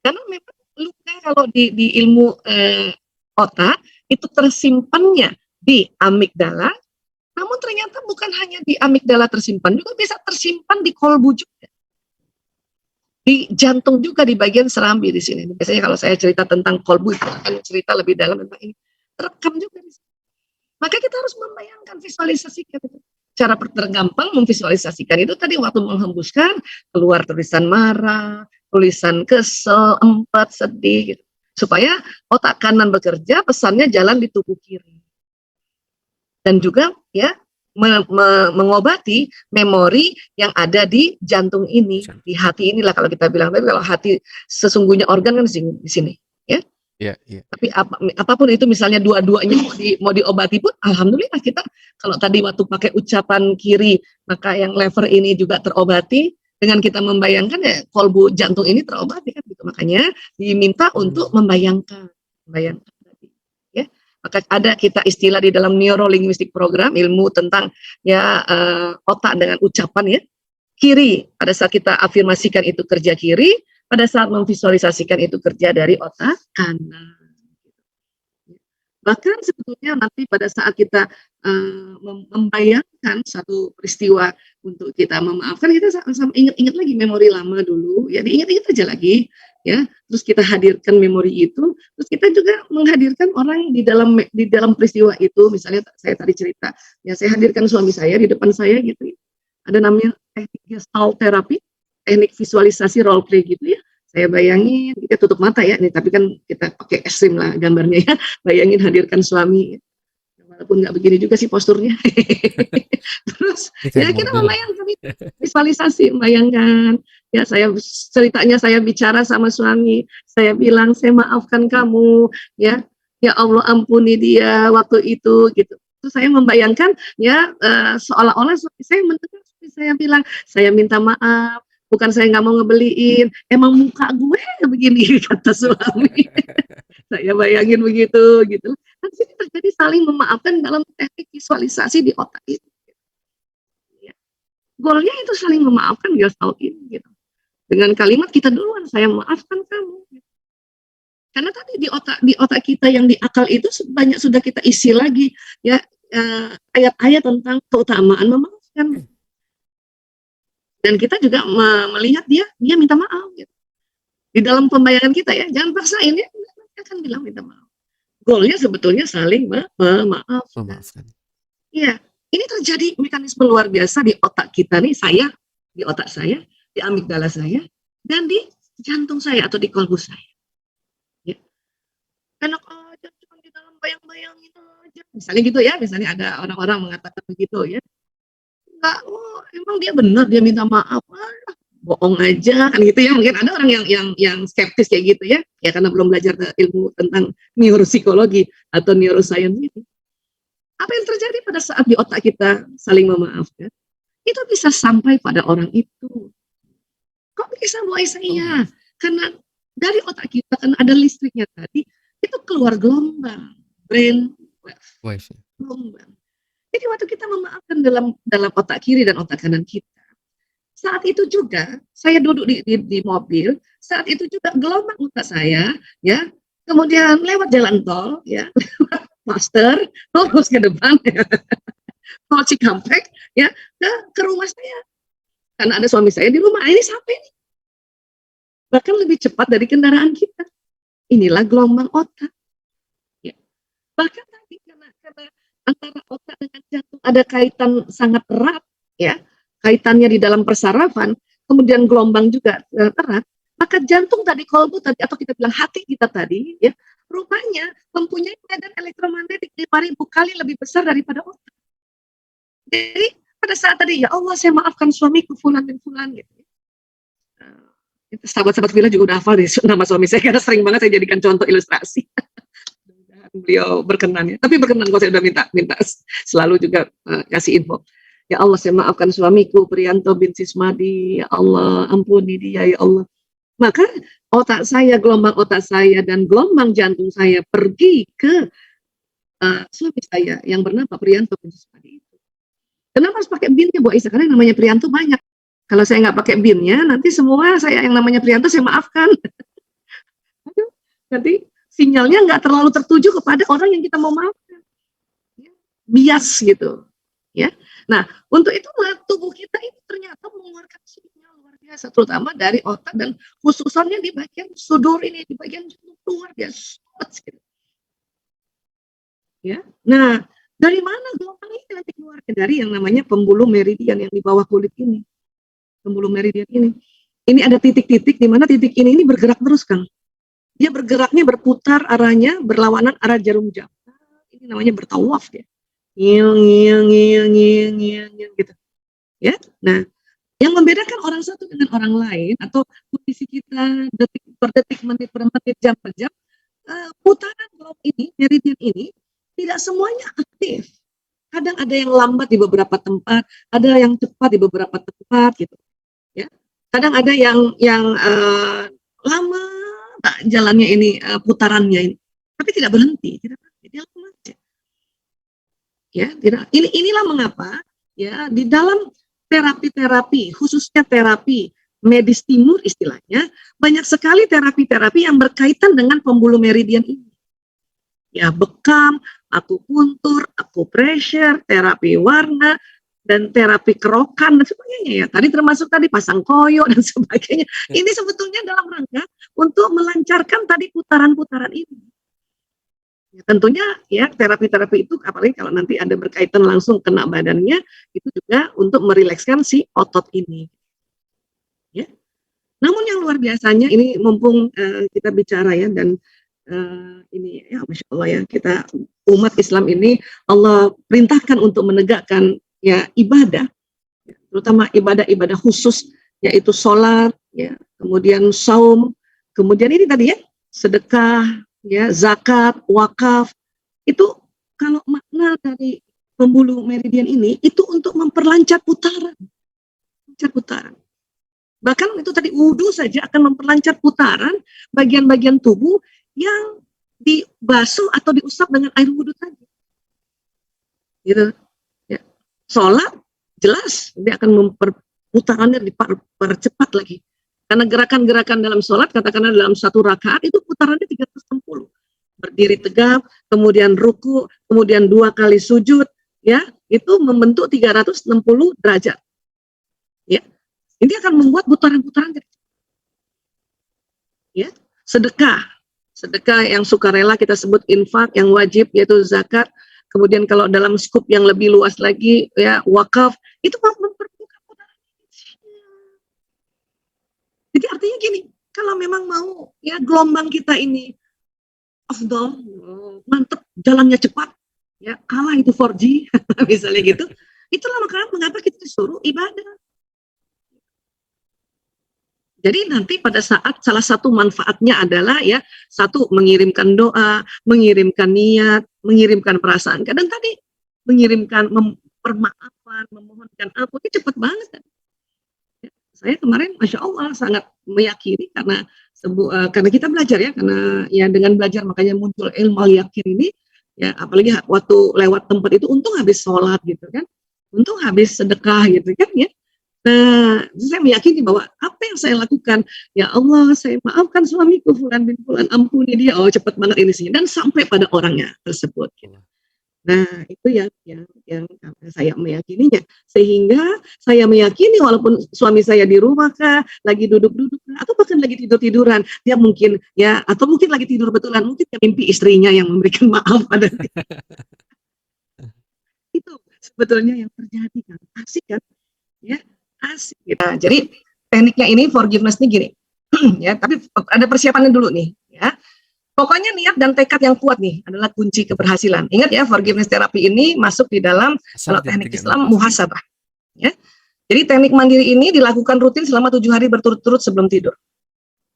Karena memang luka kalau di ilmu otak itu tersimpannya di amigdala, namun ternyata bukan hanya di amigdala tersimpan, juga bisa tersimpan di kolbu juga, di jantung juga, di bagian serambi di sini. Biasanya kalau saya cerita tentang kolbu itu akan cerita lebih dalam tentang ini, terekam juga di sini. Maka kita harus membayangkan, visualisasikan itu. Cara tergampang memvisualisasikan itu tadi waktu menghembuskan keluar tulisan marah, tulisan kesel, empat, sedih, gitu. Supaya otak kanan bekerja, pesannya jalan di tubuh kiri. Dan juga ya mengobati memori yang ada di jantung ini, di hati inilah kalau kita bilang. Tapi kalau hati sesungguhnya organ kan di sini, ya. Tapi apapun itu misalnya dua-duanya mau diobati pun, alhamdulillah kita kalau tadi waktu pakai ucapan kiri, maka yang lever ini juga terobati. Dengan kita membayangkan ya kolbu jantung ini terobati kan gitu. Makanya diminta untuk membayangkan tadi ya. Maka ada kita istilah di dalam neurolinguistik program ilmu tentang ya otak dengan ucapan ya. Kiri pada saat kita afirmasikan itu kerja kiri, pada saat memvisualisasikan itu kerja dari otak kanan. Bahkan sebetulnya nanti pada saat kita membayangkan satu peristiwa untuk kita memaafkan, kita sama ingat-ingat lagi memori lama dulu, ya diingat-ingat aja lagi, ya. Terus kita hadirkan memori itu, terus kita juga menghadirkan orang di dalam peristiwa itu. Misalnya saya tadi cerita, ya saya hadirkan suami saya di depan saya gitu, ya. Ada namanya teknik gestalt terapi, teknik visualisasi role play gitu ya. Saya bayangin, kita tutup mata ya, ini tapi kan kita pakai ekstrim lah gambarnya ya. Bayangin hadirkan suami, walaupun nggak begini juga sih posturnya. Terus ya kita membayangkan visualisasi, membayangkan ya ceritanya saya bicara sama suami, saya bilang saya maafkan kamu, ya ya Allah ampuni dia waktu itu gitu. Terus saya membayangkan ya seolah-olah saya mendengar saya bilang, saya minta maaf, bukan saya nggak mau ngebeliin, emang muka gue begini kata suami. Saya bayangin begitu gitu. Dan sini terjadi saling memaafkan dalam teknik visualisasi di otak itu. Ya. Goalnya itu saling memaafkan, dia tahu ini gitu. Dengan kalimat kita duluan, saya maafkan kamu. Karena tadi di otak kita yang di akal itu banyak sudah kita isi lagi ya ayat-ayat tentang keutamaan memaafkan. Dan kita juga melihat dia minta maaf gitu. Di dalam pembayangan kita ya, jangan paksain ya, dia akan bilang minta maaf. Goalnya sebetulnya saling memaafkan. Iya, ini terjadi mekanisme luar biasa di otak kita nih, di otak saya, di amigdala saya, dan di jantung saya atau di kolbu saya. Ya. Enak aja, cuma di dalam bayang-bayangin aja. Misalnya gitu ya, misalnya ada orang-orang mengatakan begitu ya. Enggak, oh, emang dia benar dia minta maaf, bohong aja kan gitu ya. Mungkin ada orang yang skeptis kayak gitu ya karena belum belajar ilmu tentang neuropsikologi atau neuroscience gitu. Apa yang terjadi pada saat di otak kita saling memaafkan itu bisa sampai pada orang itu. Kok bisa Bu Aisyah? Iya, karena dari otak kita kan ada listriknya tadi, itu keluar gelombang brain wave, gelombang. Jadi waktu kita memaafkan dalam otak kiri dan otak kanan kita, saat itu juga saya duduk di mobil, saat itu juga gelombang otak saya, ya, kemudian lewat jalan tol, ya, Master, terus ke depan, ya, tol Cikampek, ya, ke rumah saya, karena ada suami saya di rumah, ini sampai nih, bahkan lebih cepat dari kendaraan kita. Inilah gelombang otak, ya. Bahkan tadi karena antara otak dengan jantung ada kaitan sangat erat, ya, kaitannya di dalam persarafan, kemudian gelombang juga erat, maka jantung tadi, kolbu tadi, atau kita bilang hati kita tadi, ya, rupanya mempunyai medan elektromagnetik 5.000 kali lebih besar daripada otak. Jadi pada saat tadi, ya Allah saya maafkan suamiku fulan dan fulan gitu. Sahabat-sahabat Villa juga udah hafal deh nama suami saya karena sering banget saya jadikan contoh ilustrasi. Beliau berkenan ya, tapi berkenan kalau saya udah minta selalu juga kasih info. Ya Allah saya maafkan suamiku Priyanto bin Sismadi, ya Allah ampuni dia ya Allah. Maka otak saya, gelombang otak saya dan gelombang jantung saya pergi ke suami saya yang bernama Priyanto bin Sismadi itu. Kenapa harus pakai binnya Bu Aisyah? Karena yang namanya Priyanto banyak. Kalau saya nggak pakai binnya, nanti semua saya yang namanya Priyanto saya maafkan. Nanti sinyalnya nggak terlalu tertuju kepada orang yang kita mau maafkan, bias gitu, ya. Nah, untuk itulah tubuh kita ini ternyata mengeluarkan sinyal luar biasa, terutama dari otak dan khususnya di bagian sudur ini, di bagian jantung luar biasa, gitu. Ya. Nah, dari mana gelombang ini nanti keluar? Dari yang namanya pembuluh meridian yang di bawah kulit ini, pembuluh meridian ini. Ini ada titik-titik di mana titik ini bergerak terus, Kang. Dia bergeraknya berputar arahnya berlawanan arah jarum jam. Ini namanya bertawaf ya. Ngil gitu. Ya. Nah, yang membedakan orang satu dengan orang lain atau kondisi kita detik per detik, menit per menit, jam per jam, putaran globe ini, meridian ini tidak semuanya aktif. Kadang ada yang lambat di beberapa tempat, ada yang cepat di beberapa tempat gitu. Ya. Kadang ada yang lama jalannya ini, putarannya ini, tapi tidak berhenti, dia lama aja. Ya, inilah mengapa ya di dalam terapi-terapi, khususnya terapi medis timur istilahnya, banyak sekali terapi-terapi yang berkaitan dengan pembuluh meridian ini. Ya, bekam, akupuntur, akupressure, terapi warna, dan terapi kerokan dan sebagainya ya. Tadi termasuk tadi pasang koyo dan sebagainya. Ini sebetulnya dalam rangka untuk melancarkan tadi putaran-putaran ini. Ya, tentunya ya terapi-terapi itu apalagi kalau nanti ada berkaitan langsung kena badannya, itu juga untuk merilekskan si otot ini. Ya. Namun yang luar biasanya ini mumpung kita bicara ya dan ini ya Masya Allah ya, kita umat Islam ini Allah perintahkan untuk menegakkan ya ibadah, terutama ibadah-ibadah khusus yaitu sholat, ya, kemudian saum, kemudian ini tadi ya sedekah, ya, zakat, wakaf, itu kalau makna dari pembuluh meridian ini itu untuk memperlancar putaran, putaran. Bahkan itu tadi wudhu saja akan memperlancar putaran bagian-bagian tubuh yang dibasuh atau diusap dengan air wudhu tadi. Gitu. Ya. Sholat jelas dia akan putarannya dipercepat lagi. Karena gerakan-gerakan dalam sholat, katakanlah dalam satu rakaat itu putarannya 360. Berdiri tegap, kemudian ruku, kemudian 2 kali sujud, ya, itu membentuk 360 derajat. Ya. Ini akan membuat putaran-putaran. Ya, sedekah yang sukarela kita sebut infak, yang wajib yaitu zakat. Kemudian kalau dalam skup yang lebih luas lagi, ya, wakaf, itu memperbuka putaran. Jadi artinya gini, kalau memang mau ya gelombang kita ini afdol, mantep, jalannya cepat, ya kalah itu 4G, misalnya gitu, itulah makanya mengapa kita disuruh ibadah. Jadi nanti pada saat salah satu manfaatnya adalah ya, satu mengirimkan doa, mengirimkan niat, mengirimkan perasaan. Kadang tadi mengirimkan permaafan, memohonkan ampun, itu cepat banget kan. Saya kemarin Masya Allah sangat meyakini karena kita belajar ya, karena ya dengan belajar makanya muncul ilmu yakin ini ya, apalagi waktu lewat tempat itu untung habis sholat gitu kan, untung habis sedekah gitu kan ya. Nah, saya meyakini bahwa apa yang saya lakukan, ya Allah saya maafkan suamiku Fulan bin Fulan, ampuni dia, oh cepat banget ini sih, dan sampai pada orangnya tersebut gitu. Nah, itu yang saya meyakininya. Sehingga saya meyakini walaupun suami saya di rumah kah, lagi duduk-duduk atau bahkan lagi tidur-tiduran, dia mungkin ya, atau mungkin lagi tidur betulan, mungkin mimpi istrinya yang memberikan maaf pada dia. Itu sebetulnya yang terjadi kan. Asik kan? Ya, asik gitu. Nah, jadi tekniknya ini forgiveness nih gini. Ya, tapi ada persiapannya dulu nih, ya. Pokoknya niat dan tekad yang kuat nih adalah kunci keberhasilan. Ingat ya, forgiveness terapi ini masuk di dalam kalau teknik Islam muhasabah. Ya. Jadi teknik mandiri ini dilakukan rutin selama 7 hari berturut-turut sebelum tidur.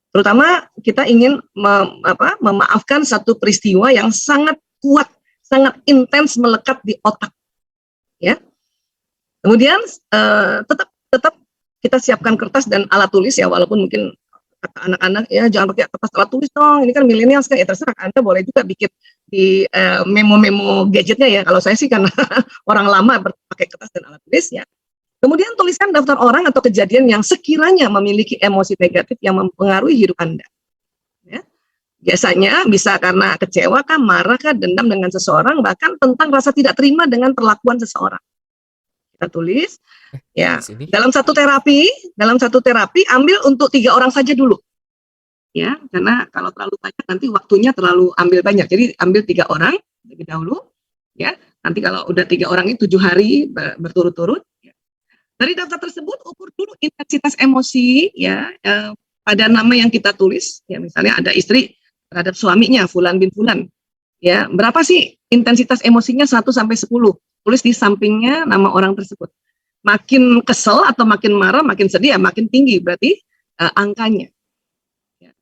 Terutama kita ingin memaafkan satu peristiwa yang sangat kuat, sangat intens melekat di otak. Ya. Kemudian tetap kita siapkan kertas dan alat tulis ya, walaupun mungkin kata anak-anak ya jangan pakai kertas alat tulis dong, ini kan milenial kan, ya terserah, Anda boleh juga bikin di memo-memo gadgetnya ya. Kalau saya sih karena orang lama pakai kertas dan alat tulis ya. Kemudian tuliskan daftar orang atau kejadian yang sekiranya memiliki emosi negatif yang mempengaruhi hidup Anda. Ya. Biasanya bisa karena kecewa kah, marah kah, dendam dengan seseorang, bahkan tentang rasa tidak terima dengan perlakuan seseorang. Kita tulis ya, dalam satu terapi ambil untuk 3 orang saja dulu ya, karena kalau terlalu banyak nanti waktunya terlalu ambil banyak, jadi ambil 3 orang lebih dahulu ya. Nanti kalau udah 3 orang itu 7 hari berturut-turut ya. Dari daftar tersebut ukur dulu intensitas emosi ya, pada nama yang kita tulis ya, misalnya ada istri terhadap suaminya Fulan bin Fulan ya, berapa sih intensitas emosinya 1 sampai 10. Tulis di sampingnya nama orang tersebut. Makin kesel atau makin marah, makin sedih ya makin tinggi berarti angkanya. Ya.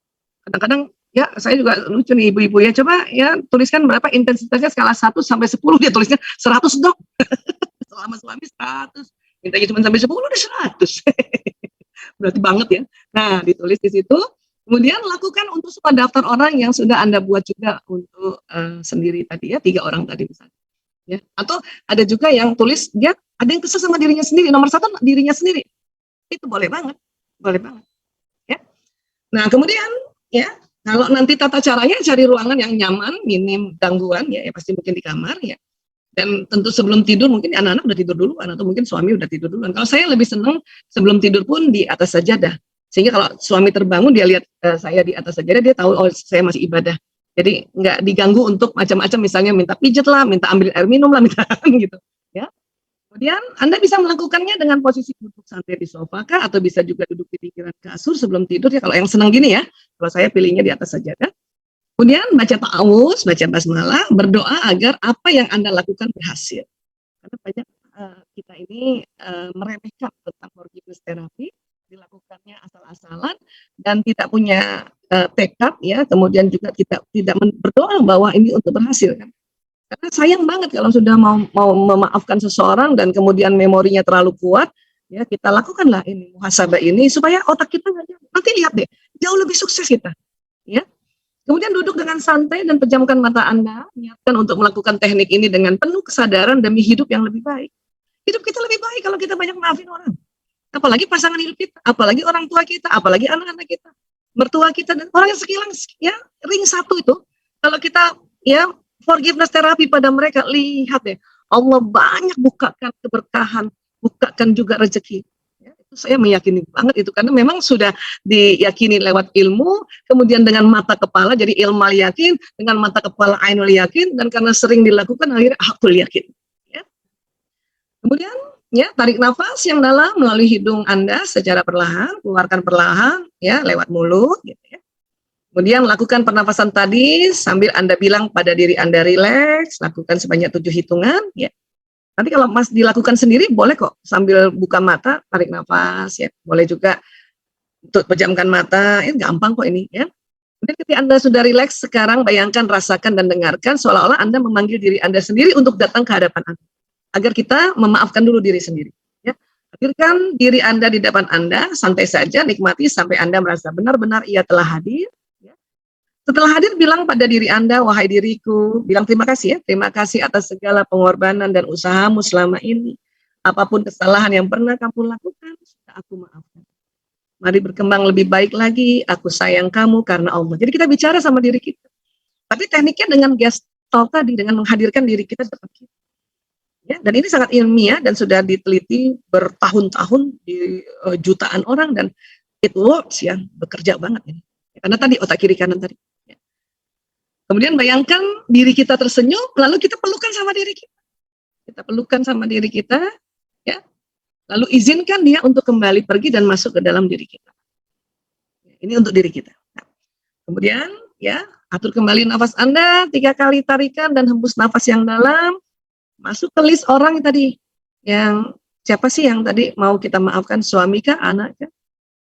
Kadang-kadang ya saya juga lucu nih ibu-ibu ya, coba ya tuliskan berapa intensitasnya skala 1 sampai 10, dia tulisnya 100 dok. Selama suami 100, mintanya cuma sampai 10 udah 100. Berarti banget ya. Nah, ditulis di situ. Kemudian lakukan untuk semua daftar orang yang sudah Anda buat juga untuk sendiri tadi ya, 3 orang tadi misalnya. Ya, atau ada juga yang tulis dia ada yang kesel sama dirinya sendiri, nomor 1 dirinya sendiri, itu boleh banget ya. Nah kemudian ya, kalau nanti tata caranya cari ruangan yang nyaman, minim gangguan ya, pasti mungkin di kamar ya, dan tentu sebelum tidur mungkin anak-anak udah tidur duluan atau mungkin suami udah tidur duluan. Kalau saya lebih senang sebelum tidur pun di atas sajadah, sehingga kalau suami terbangun dia lihat saya di atas sajadah, dia tahu oh saya masih ibadah. Jadi nggak diganggu untuk macam-macam, misalnya minta pijet lah, minta ambil air minum lah, minta gitu. Ya. Kemudian Anda bisa melakukannya dengan posisi duduk santai di sofa kah, atau bisa juga duduk di pinggiran kasur sebelum tidur ya. Kalau yang senang gini ya, kalau saya pilihnya di atas sajadah. Kemudian baca ta'awuz, baca basmalah, berdoa agar apa yang Anda lakukan berhasil. Karena banyak kita ini meremehkan tentang forgiveness therapy, dilakukannya asal-asalan dan tidak punya tekad ya, kemudian juga kita tidak berdoa bahwa ini untuk berhasil kan. Karena sayang banget kalau sudah mau memaafkan seseorang dan kemudian memorinya terlalu kuat, ya kita lakukanlah ini muhasabah ini supaya otak kita nggak jauh. Nanti lihat deh, jauh lebih sukses kita. Ya. Kemudian duduk dengan santai dan pejamkan mata Anda, niatkan untuk melakukan teknik ini dengan penuh kesadaran demi hidup yang lebih baik. Hidup kita lebih baik kalau kita banyak maafin orang. Apalagi pasangan hidup kita, apalagi orang tua kita, apalagi anak-anak kita, mertua kita, dan orang yang sekilang ya ring satu itu. Kalau kita ya forgiveness terapi pada mereka, lihat deh, Allah banyak bukakan keberkahan, bukakan juga rezeki. Ya, itu saya meyakini banget itu karena memang sudah diyakini lewat ilmu, kemudian dengan mata kepala jadi ilmal yakin, dengan mata kepala ainul yakin, dan karena sering dilakukan akhirnya hakul yakin. Ya. Kemudian ya tarik nafas yang dalam melalui hidung Anda secara perlahan, keluarkan perlahan ya lewat mulut gitu ya. Kemudian lakukan pernafasan tadi sambil Anda bilang pada diri Anda rileks, lakukan sebanyak 7 hitungan ya. Nanti kalau Mas dilakukan sendiri boleh kok sambil buka mata tarik nafas ya. Boleh juga untuk pejamkan mata, ya gampang kok ini ya. Kemudian ketika Anda sudah rileks sekarang bayangkan, rasakan dan dengarkan seolah-olah Anda memanggil diri Anda sendiri untuk datang ke hadapan Anda. Agar kita memaafkan dulu diri sendiri. Ya. Hadirkan diri Anda di depan Anda, santai saja, nikmati sampai Anda merasa benar-benar ia telah hadir. Ya. Setelah hadir, bilang pada diri Anda, wahai diriku, bilang terima kasih ya, terima kasih atas segala pengorbanan dan usahamu selama ini. Apapun kesalahan yang pernah kamu lakukan, sudah aku maafkan. Mari berkembang lebih baik lagi, aku sayang kamu karena Allah. Jadi kita bicara sama diri kita. Tapi tekniknya dengan gestalt tadi, dengan menghadirkan diri kita depan kita. Ya, dan ini sangat ilmiah dan sudah diteliti bertahun-tahun di jutaan orang dan it works ya, bekerja banget ini. Karena tadi otak kiri kanan tadi. Ya. Kemudian bayangkan diri kita tersenyum, lalu kita pelukan sama diri kita. Kita pelukan sama diri kita, ya. Lalu izinkan dia untuk kembali pergi dan masuk ke dalam diri kita. Ini untuk diri kita. Nah, kemudian ya, atur kembali nafas Anda 3 kali tarikan dan hembus nafas yang dalam. Masuk ke list orang tadi yang siapa sih yang tadi mau kita maafkan, suami kah, anak kah?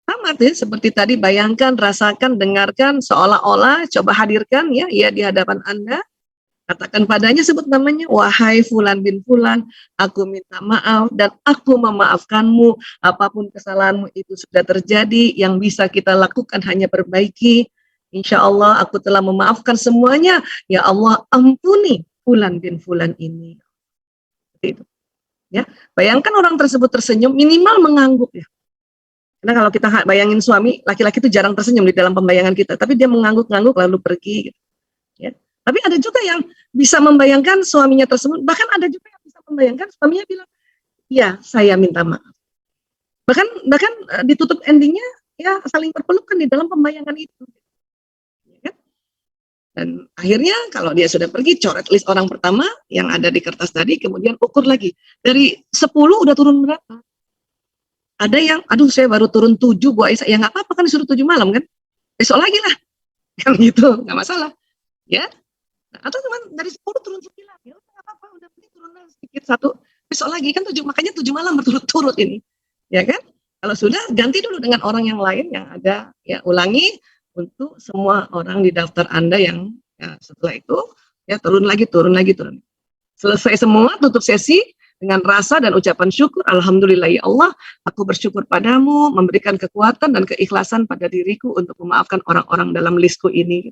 Sama ya, seperti tadi bayangkan, rasakan, dengarkan, seolah-olah coba hadirkan ya di hadapan Anda. Katakan padanya, sebut namanya, wahai Fulan bin Fulan, aku minta maaf dan aku memaafkanmu. Apapun kesalahanmu itu sudah terjadi, yang bisa kita lakukan hanya perbaiki. Insya Allah aku telah memaafkan semuanya. Ya Allah, ampuni Fulan bin Fulan ini. Itu. Ya, bayangkan orang tersebut tersenyum, minimal mengangguk ya. Karena kalau kita bayangin suami, laki-laki itu jarang tersenyum di dalam pembayangan kita, tapi dia mengangguk-angguk lalu pergi. Gitu. Ya. Tapi ada juga yang bisa membayangkan suaminya tersebut, bahkan ada juga yang bisa membayangkan suaminya bilang, ya saya minta maaf. Bahkan ditutup endingnya ya saling berpelukan di dalam pembayangan itu. Dan akhirnya kalau dia sudah pergi, coret list orang pertama yang ada di kertas tadi, kemudian ukur lagi. Dari 10 udah turun berapa? Ada yang, aduh saya baru turun 7 Bu Aisyah. Ya nggak apa-apa kan disuruh 7 malam kan? Besok lagi lah. Kan gitu, nggak masalah. Ya. Atau cuman dari 10 turun 9. Ya nggak apa-apa, udah turun sedikit 1. Besok lagi kan 7, makanya 7 malam berturut-turut ini. Ya kan? Kalau sudah, ganti dulu dengan orang yang lain yang ada. Ya, ulangi untuk semua orang di daftar Anda yang ya, setelah itu ya turun lagi. Selesai semua, tutup sesi dengan rasa dan ucapan syukur. Alhamdulillah ya Allah, aku bersyukur padamu, memberikan kekuatan dan keikhlasan pada diriku untuk memaafkan orang-orang dalam listku ini.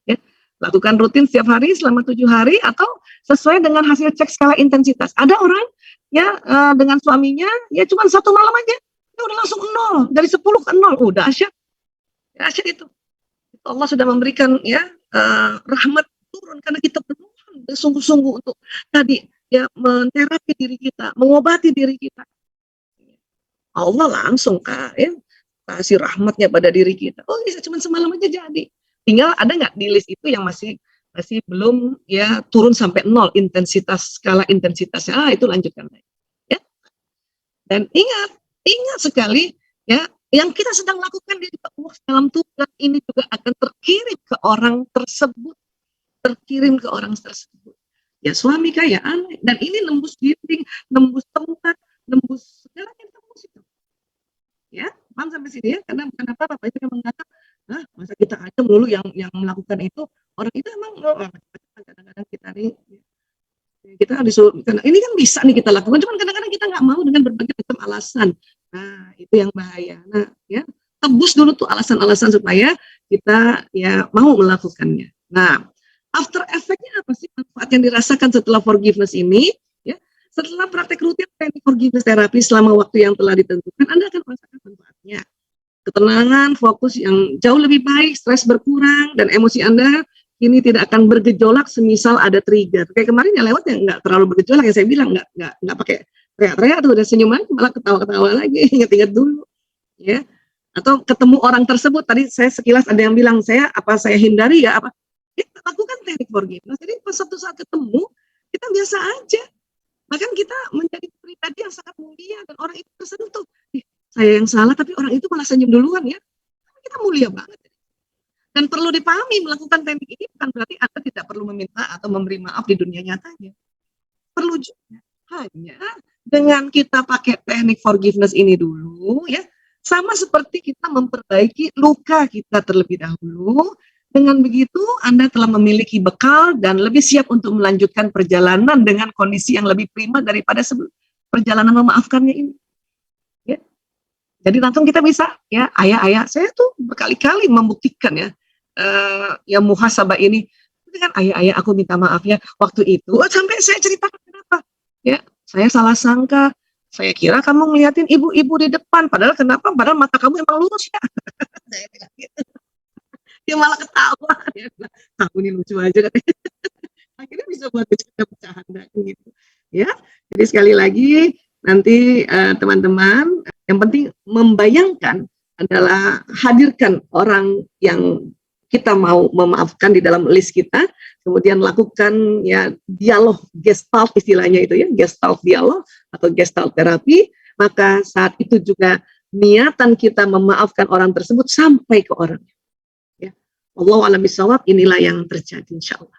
Ya. Lakukan rutin setiap hari selama 7 hari atau sesuai dengan hasil cek skala intensitas. Ada orang ya dengan suaminya ya cuma 1 malam aja, ya udah langsung 0, dari 10 ke 0, udah asyik. Ya, asyik itu. Allah sudah memberikan ya rahmat turun karena kita berdoa sungguh-sungguh untuk tadi ya menterapi diri kita, mengobati diri kita. Allah langsung ya, kasih rahmatnya pada diri kita. Oh bisa cuma semalam aja jadi. Tinggal ada nggak di list itu yang masih belum ya turun sampai 0 intensitas, skala intensitasnya. Itu lanjutkan lagi. Ya. Dan ingat sekali ya, yang kita sedang lakukan di dalam Tuhan ini juga akan terkirim ke orang tersebut. Ya suami kah, ya anak. Dan ini nembus dinding, nembus tempat, nembus segalanya, tembus itu. Ya, paham sampai sini ya? Karena bukan apa-apa, itu yang menganggap Hah, masa kita aja mulu yang melakukan itu, orang itu emang kadang-kadang kita nih, kita disuruh, ini kan bisa nih kita lakukan, cuman kadang-kadang kita nggak mau dengan berbagai macam alasan. Nah, itu yang bahaya. Nah, ya, tebus dulu tuh alasan-alasan supaya kita ya mau melakukannya. Nah, after effect-nya apa sih manfaat yang dirasakan setelah forgiveness ini? Ya, setelah praktek rutin teknik forgiveness terapi selama waktu yang telah ditentukan, Anda akan merasakan manfaatnya. Ketenangan, fokus yang jauh lebih baik, stres berkurang, dan emosi Anda kini tidak akan bergejolak semisal ada trigger. Kayak kemarin yang lewat yang nggak terlalu bergejolak, yang saya bilang nggak pakai teriak-teriak tuh, udah senyuman malah ketawa-ketawa lagi, inget-inget dulu, ya. Atau ketemu orang tersebut, tadi saya sekilas ada yang bilang saya hindari ya apa, ya, lakukan teknik forgiveness. Jadi pas satu saat ketemu kita biasa aja, bahkan kita menjadi pribadi yang sangat mulia dan orang itu tersentuh. Saya yang salah tapi orang itu malah senyum duluan ya, kita mulia banget. Dan perlu dipahami, melakukan teknik ini bukan berarti Anda tidak perlu meminta atau memberi maaf di dunia nyatanya. Perlu juga. Hanya dengan kita pakai teknik forgiveness ini dulu, ya, sama seperti kita memperbaiki luka kita terlebih dahulu. Dengan begitu, Anda telah memiliki bekal dan lebih siap untuk melanjutkan perjalanan dengan kondisi yang lebih prima daripada perjalanan memaafkannya ini. Ya. Jadi langsung kita bisa, ya, ayah, saya tuh berkali-kali membuktikan ya muhasabah ini dengan ayah, aku minta maaf ya waktu itu, sampai saya ceritakan kenapa, ya, saya salah sangka, saya kira kamu ngeliatin ibu-ibu di depan, padahal mata kamu emang lurus ya. Saya bilang gitu. Dia malah ketawa, dia bilang, kamu ini lucu aja katanya. Akhirnya bisa buat bercanda-bercanda gitu, ya. Jadi sekali lagi nanti teman-teman, yang penting membayangkan adalah hadirkan orang yang kita mau memaafkan di dalam list kita, kemudian lakukan ya dialog gestalt istilahnya itu ya, gestalt dialog atau gestalt terapi, maka saat itu juga niatan kita memaafkan orang tersebut sampai ke orangnya. Ya. Wallahu a'lam bishawab, inilah yang terjadi insyaallah.